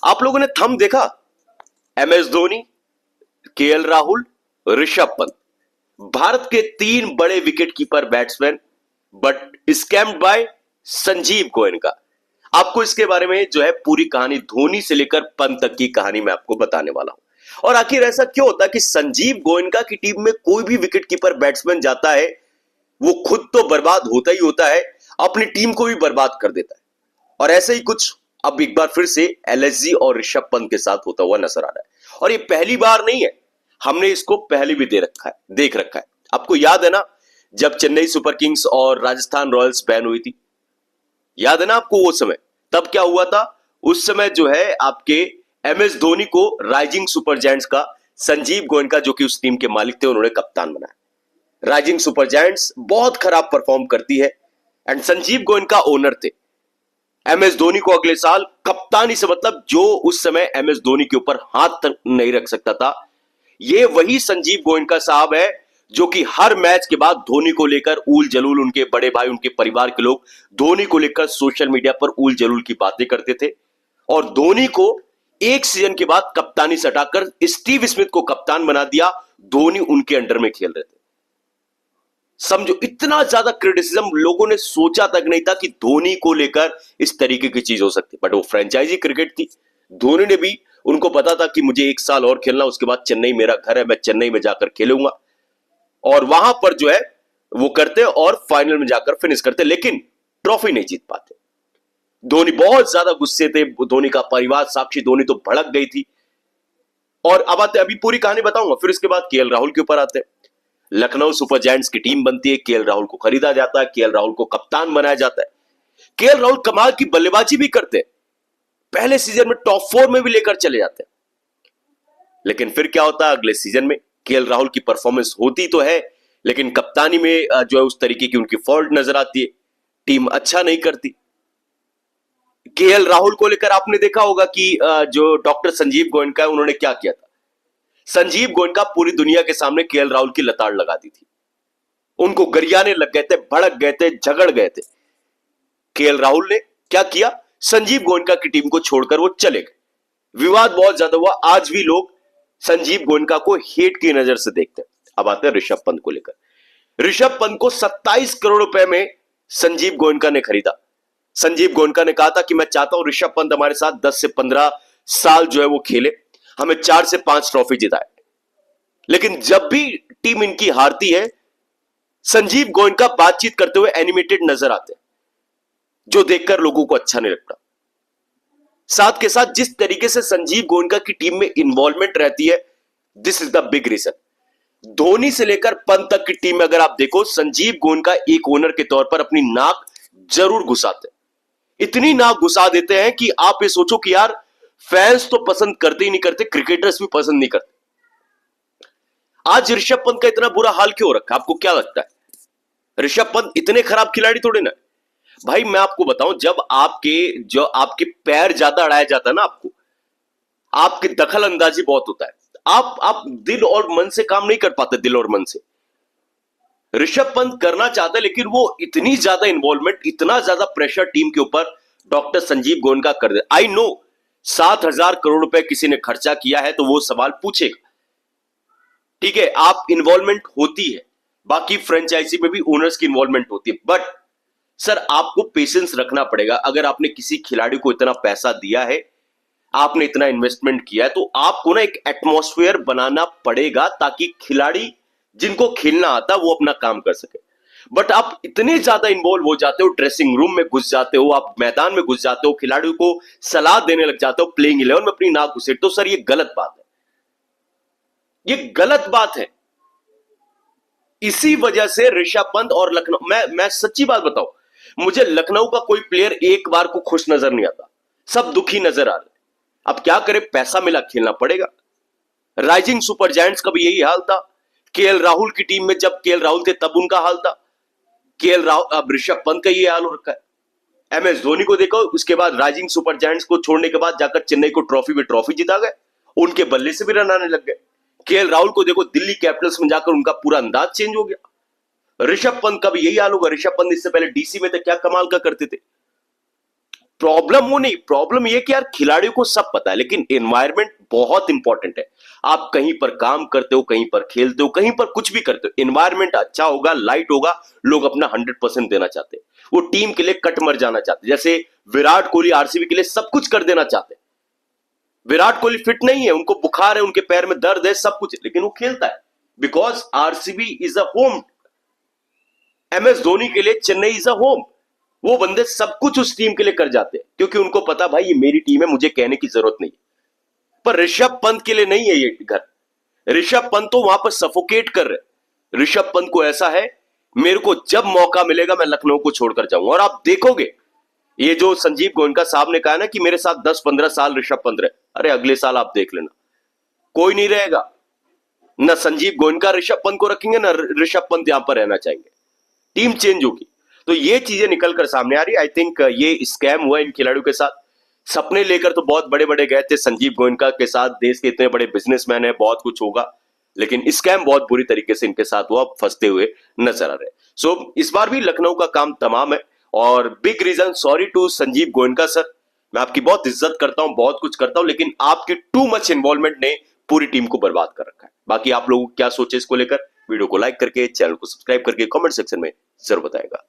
आप लोगों ने थंब देखा? MS धोनी, KL राहुल, ऋषभ पंत, भारत के तीन बड़े wicket keeper batsman, but scammed by Sanjiv Goenka. आपको इसके बारे में जो है पूरी कहानी, धोनी से लेकर पंत तक की कहानी मैं आपको बताने वाला हूं। और आखिर ऐसा क्यों होता है कि संजीव गोयनका की टीम में कोई भी विकेट कीपर बैट्समैन जाता है, वो खुद तो बर्बाद होता ही होता है, अपनी टीम को भी बर्बाद कर देता है। और ऐसे ही कुछ अब एक बार फिर से LSG और ऋषभ पंत के साथ होता हुआ नजर आ रहा है। और ये पहली बार नहीं है, हमने इसको पहले भी देख रखा है। आपको याद है ना, जब चेन्नई सुपर किंग्स और राजस्थान रॉयल्स बैन हुई थी, याद है ना आपको वो समय? तब क्या हुआ था? उस समय जो है आपके MS धोनी को राइजिंग सुपर जायंट्स का संजीव गोयनका, जो कि उस टीम के मालिक थे, उन्होंने कप्तान बनाया। राइजिंग सुपर जायंट्स बहुत खराब परफॉर्म करती है एंड संजीव गोयनका ओनर थे। MS धोनी को अगले साल कप्तानी से मतलब, जो उस समय MS धोनी के ऊपर हाथ तक नहीं रख सकता था, ये वही संजीव गोयनका साहब है जो कि हर मैच के बाद धोनी को लेकर ऊल जलूल, उनके बड़े भाई, उनके परिवार के लोग धोनी को लेकर सोशल मीडिया पर ऊल जलूल की बातें करते थे। और धोनी को एक सीजन के बाद कप्तानी से हटाकर स्टीव स्मिथ को कप्तान बना दिया। धोनी उनके अंडर में खेल रहे थे। समझो, इतना ज्यादा क्रिटिसिज्म, लोगों ने सोचा तक नहीं था कि धोनी को लेकर इस तरीके की चीज हो सकती। बट वो फ्रेंचाइजी क्रिकेट थी, धोनी ने भी, उनको पता था कि मुझे एक साल और खेलना, उसके बाद चेन्नई मेरा घर है, मैं चेन्नई में जाकर खेलूंगा। और वहां पर जो है वो करते और फाइनल में जाकर फिनिश करते, लेकिन ट्रॉफी नहीं जीत पाते। धोनी बहुत ज्यादा गुस्से थे, धोनी का परिवार, साक्षी धोनी तो भड़क गई थी। और अब आते, अभी पूरी कहानी बताऊंगा, फिर इसके बाद KL राहुल के ऊपर आते हैं। लखनऊ सुपर जायंट्स की टीम बनती है, KL राहुल को खरीदा जाता है, KL राहुल को कप्तान बनाया जाता है। KL राहुल कमाल की बल्लेबाजी भी करते हैं, पहले सीजन में टॉप 4 में भी लेकर चले जाते हैं। लेकिन फिर क्या होता है, अगले सीजन में KL राहुल की परफॉर्मेंस होती तो है, लेकिन कप्तानी में जो है उस तरीके की उनकी फॉल्ट नजर आती है, टीम अच्छा नहीं करती। KL राहुल को लेकर आपने देखा होगा कि जो डॉक्टर संजीव गोयनका है, उन्होंने क्या किया था। संजीव गोयनका पूरी दुनिया के सामने KL राहुल की लताड़ लगा दी थी, उनको गरियाने लग गए थे, भड़क गए थे, झगड़ गए थे। KL राहुल ने क्या किया, संजीव गोयनका की टीम को छोड़कर वो चले गए। विवाद बहुत ज्यादा हुआ, आज भी लोग संजीव गोयनका को हेट की नजर से देखते हैं। अब आते हैं ऋषभ पंत को लेकर। ऋषभ पंत को 27 करोड़ रुपए में संजीव गोयनका ने खरीदा। संजीव गोयनका ने कहा था कि मैं चाहता हूं ऋषभ पंत हमारे साथ 10 से 15 साल जो है वो खेले, हमें 4 से 5 ट्रॉफी जिताए। लेकिन जब भी टीम इनकी हारती है, संजीव गोयनका बातचीत करते हुए एनिमेटेड नजर आते हैं, जो देखकर लोगों को अच्छा नहीं लगता। साथ के साथ जिस तरीके से संजीव गोयनका की टीम में इन्वॉल्वमेंट रहती है, this is the big reason. Dhoni से लेकर पंत तक की टीम में अगर आप देखो, संजीव गोयनका एक ओनर के तौर पर अपनी नाक जरूर घुसाते हैं। इतनी नाक घुसा देते हैं कि आप ये सोचो कि यार, फैंस तो पसंद करते ही नहीं करते, क्रिकेटर्स भी पसंद नहीं करते। आज ऋषभ पंत का इतना बुरा हाल क्यों रखा, आपको क्या लगता है? ऋषभ पंत इतने खराब खिलाड़ी थोड़े ना भाई। मैं आपको बताऊं, जब आपके पैर ज्यादा अड़ाया जाता है ना, आपकी दखल अंदाजी बहुत होता है, आप दिल और मन से काम नहीं कर पाते, दिल और मन से। ऋषभ पंत करना चाहता है, लेकिन वो इतनी ज्यादा इन्वॉल्वमेंट, इतना ज्यादा प्रेशर टीम के ऊपर डॉक्टर संजीव गोयनका कर दे। आई नो 7,000 करोड़ रुपए किसी ने खर्चा किया है, तो वो सवाल पूछेगा, ठीक है, आप इन्वॉल्वमेंट होती है, बाकी फ्रेंचाइजी में भी ओनर्स की इन्वॉल्वमेंट होती है, बट सर आपको पेशेंस रखना पड़ेगा। अगर आपने किसी खिलाड़ी को इतना पैसा दिया है, आपने इतना इन्वेस्टमेंट किया है, तो आपको ना एक एटमॉस्फेयर बनाना पड़ेगा, ताकि खिलाड़ी जिनको खेलना आता वो अपना काम कर सके। बट आप इतने ज्यादा इन्वॉल्व हो जाते हो, ड्रेसिंग रूम में घुस जाते हो, आप मैदान में घुस जाते हो, खिलाड़ियों को सलाह देने लग जाते हो, प्लेइंग 11 में अपनी नाक घुसेड़ते हो। सर ये गलत बात है, ये गलत बात है। इसी वजह से ऋषभ पंत और लखनऊ, मैं सच्ची बात बताऊं, मुझे लखनऊ का कोई प्लेयर एक बार को खुश नजर नहीं आता, सब दुखी नजर आ रहे। अब क्या करें, पैसा मिला, खेलना पड़ेगा। राइजिंग सुपर जायंट्स का भी यही हाल था। KL राहुल की टीम में जब KL राहुल थे तब उनका हाल था। KL राहुल, अब ऋषभ पंत का ये हाल हो रखा है। MS धोनी को देखो, उसके बाद राइजिंग सुपर जायंट्स को छोड़ने के बाद जाकर चेन्नई को ट्रॉफी जिता गए, उनके बल्ले से भी रन आने लग गए। KL राहुल को देखो, दिल्ली कैपिटल्स में जाकर उनका पूरा अंदाज चेंज हो गया। ऋषभ पंत का भी यही हाल होगा। ऋषभ पंत इससे पहले DC में थे, क्या कमाल का करते थे। प्रॉब्लम वो नहीं, प्रॉब्लम ये कि यार खिलाड़ियों को सब पता है, लेकिन एनवायरनमेंट बहुत इंपॉर्टेंट है। आप कहीं पर काम करते हो, कहीं पर खेलते हो, कहीं पर कुछ भी करते हो, एनवायरनमेंट अच्छा होगा, लाइट होगा, लोग अपना 100% देना चाहते हैं। वो टीम के लिए कट मर जाना चाहते हैं। जैसे विराट कोहली आरसीबी के लिए सब कुछ कर देना चाहते हैं। विराट कोहली फिट नहीं है, उनको बुखार है, उनके पैर में दर्द है, सब कुछ है, लेकिन वो खेलता है because RCB is a home. MS Dhoni के लिए चेन्नई इज अ होम। वो बंदे सब कुछ उस टीम के लिए कर जाते हैं क्योंकि उनको पता भाई ये मेरी टीम है, मुझे कहने की जरूरत नहीं। पर ऋषभ पंत के लिए नहीं है ये घर। ऋषभ पंत तो वहां पर सफोकेट कर रहे। ऋषभ पंत को ऐसा है, मेरे को जब मौका मिलेगा मैं लखनऊ को छोड़कर जाऊंगा। और आप देखोगे ये जो संजीव गोयनका साहब ने कहा ना कि मेरे साथ 10-15 साल ऋषभ पंत रहे, अरे अगले साल आप देख लेना कोई नहीं रहेगा। ना संजीव गोयनका ऋषभ पंत को रखेंगे, ना ऋषभ पंत यहां पर रहना चाहेंगे, टीम चेंज होगी। तो ये चीजें निकलकर सामने आ रही। आई थिंक ये स्कैम हुआ इन खिलाड़ियों के साथ। सपने लेकर तो बहुत बड़े बड़े गए थे संजीव गोयनका के साथ, देश के इतने बड़े बिजनेसमैन है, बहुत कुछ होगा, लेकिन स्कैम बहुत बुरी तरीके से इनके साथ हुआ, फंसते हुए नजर आ रहे। सो इस बार भी लखनऊ का काम तमाम है। और big reason, sorry to Sanjiv Goenka sir, मैं आपकी बहुत इज्जत करता हूं, बहुत कुछ करता हूं, लेकिन आपके टू मच इन्वॉल्वमेंट ने पूरी टीम को बर्बाद कर रखा है। बाकी आप लोग क्या सोचे इसको लेकर, वीडियो को लाइक करके, चैनल को सब्सक्राइब करके कमेंट सेक्शन में जरूर बताएगा।